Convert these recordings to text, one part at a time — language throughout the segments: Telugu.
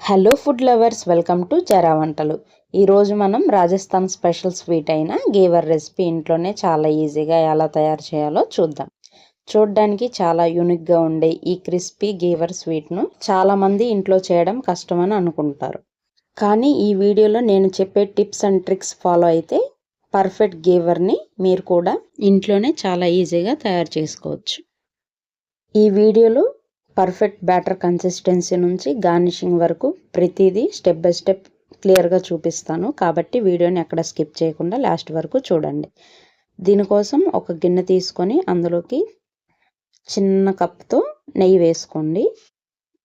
Hello food lovers, welcome to జరా వంటలు. ఈరోజు మనం రాజస్థాన్ స్పెషల్ స్వీట్ అయిన గేవర్ రెసిపీ ఇంట్లోనే చాలా ఈజీగా ఎలా తయారు చేయాలో చూద్దాం. చూడ్డానికి చాలా యూనిక్గా ఉండే ఈ క్రిస్పీ గేవర్ స్వీట్ను చాలామంది ఇంట్లో చేయడం కష్టమని అనుకుంటారు. కానీ ఈ వీడియోలో నేను చెప్పే టిప్స్ అండ్ ట్రిక్స్ ఫాలో అయితే పర్ఫెక్ట్ గేవర్ని మీరు కూడా ఇంట్లోనే చాలా ఈజీగా తయారు చేసుకోవచ్చు. ఈ వీడియోలో పర్ఫెక్ట్ బ్యాటర్ కన్సిస్టెన్సీ నుంచి గార్నిషింగ్ వరకు ప్రతిదీ స్టెప్ బై స్టెప్ క్లియర్గా చూపిస్తాను, కాబట్టి వీడియోని ఎక్కడ స్కిప్ చేయకుండా లాస్ట్ వరకు చూడండి. దీనికోసం ఒక గిన్నె తీసుకొని అందులోకి చిన్న కప్తో నెయ్యి వేసుకోండి.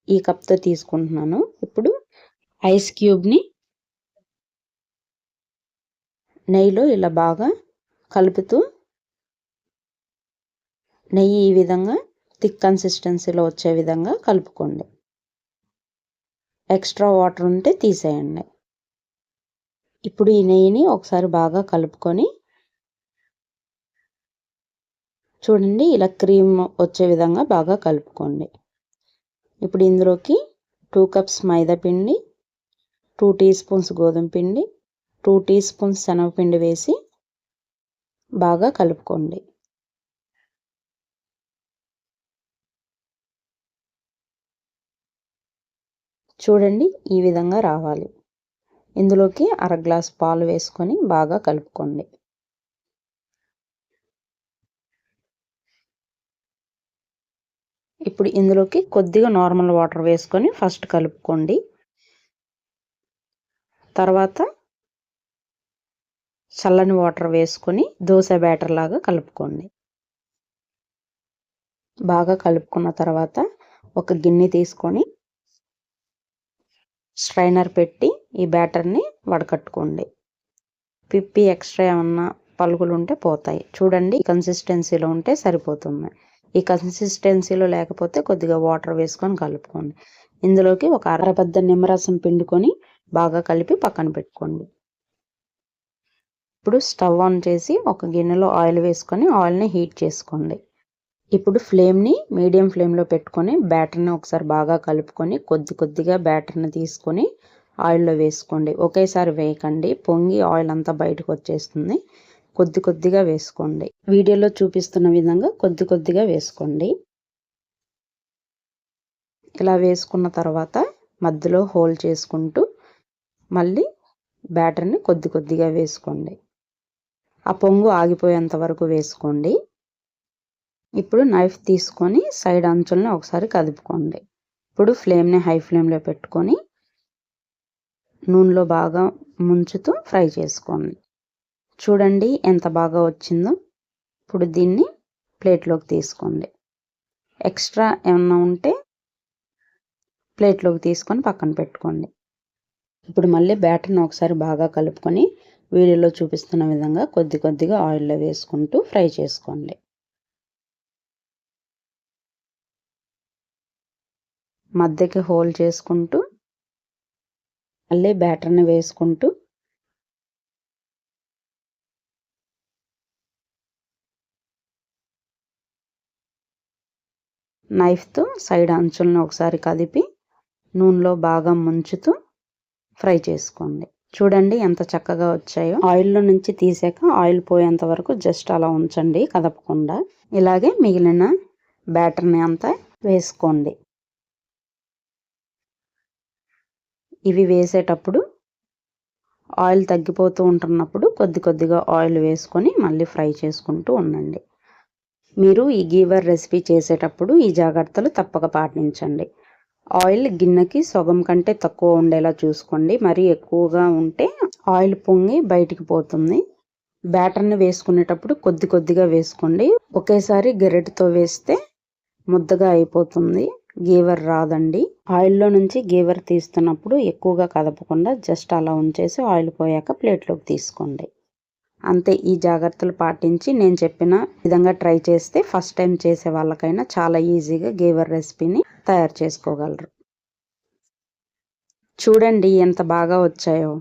ఈ కప్తో తీసుకుంటున్నాను. ఇప్పుడు ఐస్ క్యూబ్ని నెయ్యిలో ఇలా బాగా కలుపుతూ నెయ్యి ఈ విధంగా థిక్ కన్సిస్టెన్సీలో వచ్చే విధంగా కలుపుకోండి. ఎక్స్ట్రా వాటర్ ఉంటే తీసేయండి. ఇప్పుడు ఈ నెయ్యిని ఒకసారి బాగా కలుపుకొని చూడండి, ఇలా క్రీమ్ వచ్చే విధంగా బాగా కలుపుకోండి. ఇప్పుడు ఇందులోకి 2 కప్స్ మైదా పిండి, 2 టీ స్పూన్స్ గోధుమ పిండి, 2 టీ స్పూన్స్ శనగపిండి వేసి బాగా కలుపుకోండి. చూడండి, ఈ విధంగా రావాలి. ఇందులోకి 1/2 గ్లాస్ పాలు వేసుకొని బాగా కలుపుకోండి. ఇప్పుడు ఇందులోకి కొద్దిగా నార్మల్ వాటర్ వేసుకొని ఫస్ట్ కలుపుకోండి. తర్వాత చల్లని వాటర్ వేసుకొని దోశ బ్యాటర్ లాగా కలుపుకోండి. బాగా కలుపుకున్న తర్వాత ఒక గిన్నె తీసుకొని స్ట్రైనర్ పెట్టి ఈ బ్యాటర్ని వడకట్టుకోండి. పిప్పి ఎక్స్ట్రా ఏమన్నా పలుకులు ఉంటే పోతాయి. చూడండి, ఈ కన్సిస్టెన్సీలో ఉంటే సరిపోతుంది. ఈ కన్సిస్టెన్సీలో లేకపోతే కొద్దిగా వాటర్ వేసుకొని కలుపుకోండి. ఇందులోకి ఒక అరబద్ద నిమ్మరసం పిండుకొని బాగా కలిపి పక్కన పెట్టుకోండి. ఇప్పుడు స్టవ్ ఆన్ చేసి ఒక గిన్నెలో ఆయిల్ వేసుకొని ఆయిల్ని హీట్ చేసుకోండి. ఇప్పుడు ఫ్లేమ్ని మీడియం ఫ్లేమ్లో పెట్టుకొని బ్యాటర్ని ఒకసారి బాగా కలుపుకొని కొద్దిగా బ్యాటర్ని తీసుకొని ఆయిల్లో వేసుకోండి. ఒకేసారి వేయకండి, పొంగి ఆయిల్ అంతా బయటకు వచ్చేస్తుంది. కొద్దిగా వేసుకోండి. వీడియోలో చూపిస్తున్న విధంగా కొద్దిగా వేసుకోండి. ఇలా వేసుకున్న తర్వాత మధ్యలో హోల్ చేసుకుంటూ మళ్ళీ బ్యాటర్ని కొద్దిగా వేసుకోండి. ఆ పొంగు ఆగిపోయేంత వరకు వేసుకోండి. ఇప్పుడు నైఫ్ తీసుకొని సైడ్ అంచుల్ని ఒకసారి కదుపుకోండి. ఇప్పుడు ఫ్లేమ్ని హై ఫ్లేమ్లో పెట్టుకొని నూనెలో బాగా ముంచుతూ ఫ్రై చేసుకోండి. చూడండి ఎంత బాగా వచ్చిందో. ఇప్పుడు దీన్ని ప్లేట్లోకి తీసుకోండి. ఎక్స్ట్రా ఏమన్నా ఉంటే ప్లేట్లోకి తీసుకొని పక్కన పెట్టుకోండి. ఇప్పుడు మళ్ళీ బ్యాటర్ని ఒకసారి బాగా కలుపుకొని వీడియోలో చూపిస్తున్న విధంగా కొద్దిగా ఆయిల్లో వేసుకుంటూ ఫ్రై చేసుకోండి. మధ్యకి హోల్ చేసుకుంటూ మళ్ళీ బ్యాటర్ని వేసుకుంటూ నైఫ్తో సైడ్ అంచులను ఒకసారి కదిపి నూనెలో బాగా ముంచుతూ ఫ్రై చేసుకోండి. చూడండి ఎంత చక్కగా వచ్చాయో. ఆయిల్లో నుంచి తీసాక ఆయిల్ పోయేంత వరకు జస్ట్ అలా ఉంచండి, కదపకుండా. ఇలాగే మిగిలిన బ్యాటర్ని అంతా వేసుకోండి. ఇవి వేసేటప్పుడు ఆయిల్ తగ్గిపోతూ ఉంటున్నప్పుడు కొద్దిగా ఆయిల్ వేసుకొని మళ్ళీ ఫ్రై చేసుకుంటూ ఉండండి. మీరు ఈ గీవర్ రెసిపీ చేసేటప్పుడు ఈ జాగ్రత్తలు తప్పక పాటించండి. ఆయిల్ గిన్నెకి సగం కంటే తక్కువ ఉండేలా చూసుకోండి. మరీ ఎక్కువగా ఉంటే ఆయిల్ పొంగి బయటికి పోతుంది. బ్యాటర్ని వేసుకునేటప్పుడు కొద్దిగా వేసుకోండి. ఒకేసారి గెరెట్తో వేస్తే ముద్దగా అయిపోతుంది, గేవర్ రాదండి. ఆయిల్లో నుంచి గేవర్ తీస్తున్నప్పుడు ఎక్కువగా కదపకుండా జస్ట్ అలా ఉంచేసి ఆయిల్ పోయాక ప్లేట్లోకి తీసుకోండి. అంతే. ఈ జాగ్రత్తలు పాటించి నేను చెప్పిన విధంగా ట్రై చేస్తే ఫస్ట్ టైం చేసే వాళ్ళకైనా చాలా ఈజీగా గేవర్ రెసిపీని తయారు చేసుకోగలరు. చూడండి ఎంత బాగా వచ్చాయో.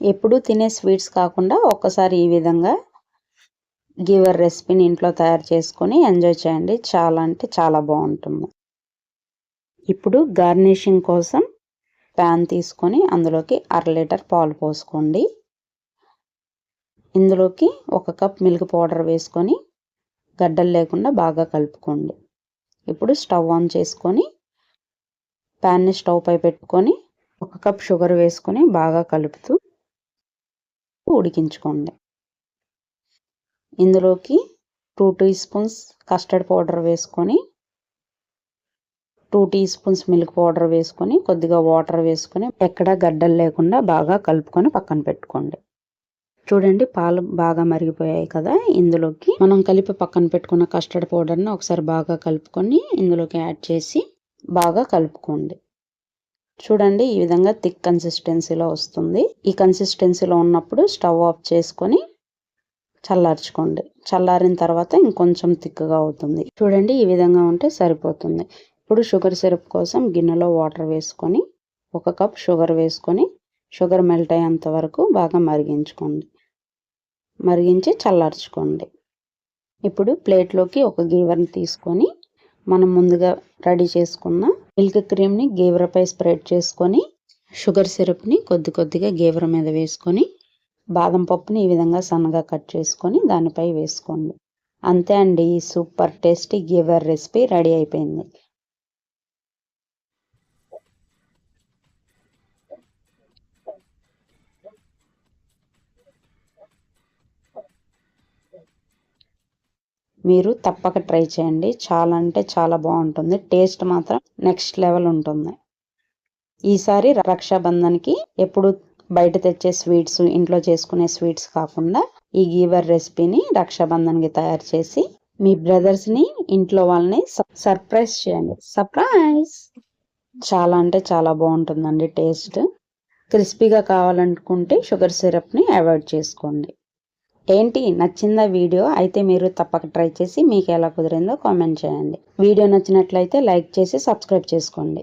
ఎప్పుడూ తినే స్వీట్స్ కాకుండా ఒక్కసారి ఈ విధంగా గేవర్ రెసిపీని ఇంట్లో తయారు చేసుకొని ఎంజాయ్ చేయండి. చాలా అంటే చాలా బాగుంటుంది. ఇప్పుడు గార్నిషింగ్ కోసం ప్యాన్ తీసుకొని అందులోకి 1/2 లీటర్ పాలు పోసుకోండి. ఇందులోకి 1 కప్ మిల్క్ పౌడర్ వేసుకొని గడ్డలు లేకుండా బాగా కలుపుకోండి. ఇప్పుడు స్టవ్ ఆన్ చేసుకొని ప్యాన్ని స్టవ్ పై పెట్టుకొని 1 కప్ షుగర్ వేసుకొని బాగా కలుపుతూ ఉడికించుకోండి. ఇందులోకి 2 టీ స్పూన్స్ కస్టర్డ్ పౌడర్ వేసుకొని 2 టీ స్పూన్స్ మిల్క్ పౌడర్ వేసుకొని కొద్దిగా వాటర్ వేసుకొని ఎక్కడా గడ్డలు లేకుండా బాగా కలుపుకొని పక్కన పెట్టుకోండి. చూడండి పాలు బాగా మరిగిపోయాయి కదా. ఇందులోకి మనం కలిపి పక్కన పెట్టుకున్న కస్టర్డ్ పౌడర్ని ఒకసారి బాగా కలుపుకొని ఇందులోకి యాడ్ చేసి బాగా కలుపుకోండి. చూడండి ఈ విధంగా థిక్ కన్సిస్టెన్సీలో వస్తుంది. ఈ కన్సిస్టెన్సీలో ఉన్నప్పుడు స్టవ్ ఆఫ్ చేసుకొని చల్లార్చుకోండి. చల్లారిన తర్వాత ఇంకొంచెం థిక్గా అవుతుంది. చూడండి ఈ విధంగా ఉంటే సరిపోతుంది. ఇప్పుడు షుగర్ సిరప్ కోసం గిన్నెలో వాటర్ వేసుకొని 1 కప్ షుగర్ వేసుకొని షుగర్ మెల్ట్ అయ్యేంత వరకు బాగా మరిగించుకోండి. మరిగించి చల్లార్చుకోండి. ఇప్పుడు ప్లేట్లోకి ఒక గీవర్ని తీసుకొని మనం ముందుగా రెడీ చేసుకున్న మిల్క్ క్రీమ్ని గీవరపై స్ప్రెడ్ చేసుకొని షుగర్ సిరప్ని కొద్దిగా గీవర మీద వేసుకొని బాదం పప్పుని ఈ విధంగా సన్నగా కట్ చేసుకొని దానిపై వేసుకోండి. అంతే అండి, ఈ సూపర్ టేస్టీ గీవర్ రెసిపీ రెడీ అయిపోయింది. మీరు తప్పక ట్రై చేయండి. చాలా అంటే చాలా బాగుంటుంది. టేస్ట్ మాత్రం నెక్స్ట్ లెవెల్ ఉంటుంది. ఈసారి రక్షాబంధన్కి ఎప్పుడు బయట తెచ్చే స్వీట్స్, ఇంట్లో చేసుకునే స్వీట్స్ కాకుండా ఈ గీవర్ రెసిపీని రక్షాబంధన్కి తయారు చేసి మీ బ్రదర్స్ని, ఇంట్లో వాళ్ళని సర్ప్రైజ్ చేయండి. సర్ప్రైజ్! చాలా అంటే చాలా బాగుంటుందండి టేస్ట్. క్రిస్పీగా కావాలనుకుంటే షుగర్ సిరప్ని అవాయిడ్ చేసుకోండి. ఏంటి, నచ్చిందా వీడియో? అయితే మీరు తప్పక ట్రై చేసి మీకు ఎలా కుదిరిందో కామెంట్ చేయండి. వీడియో నచ్చినట్లయితే లైక్ చేసి సబ్స్క్రైబ్ చేసుకోండి.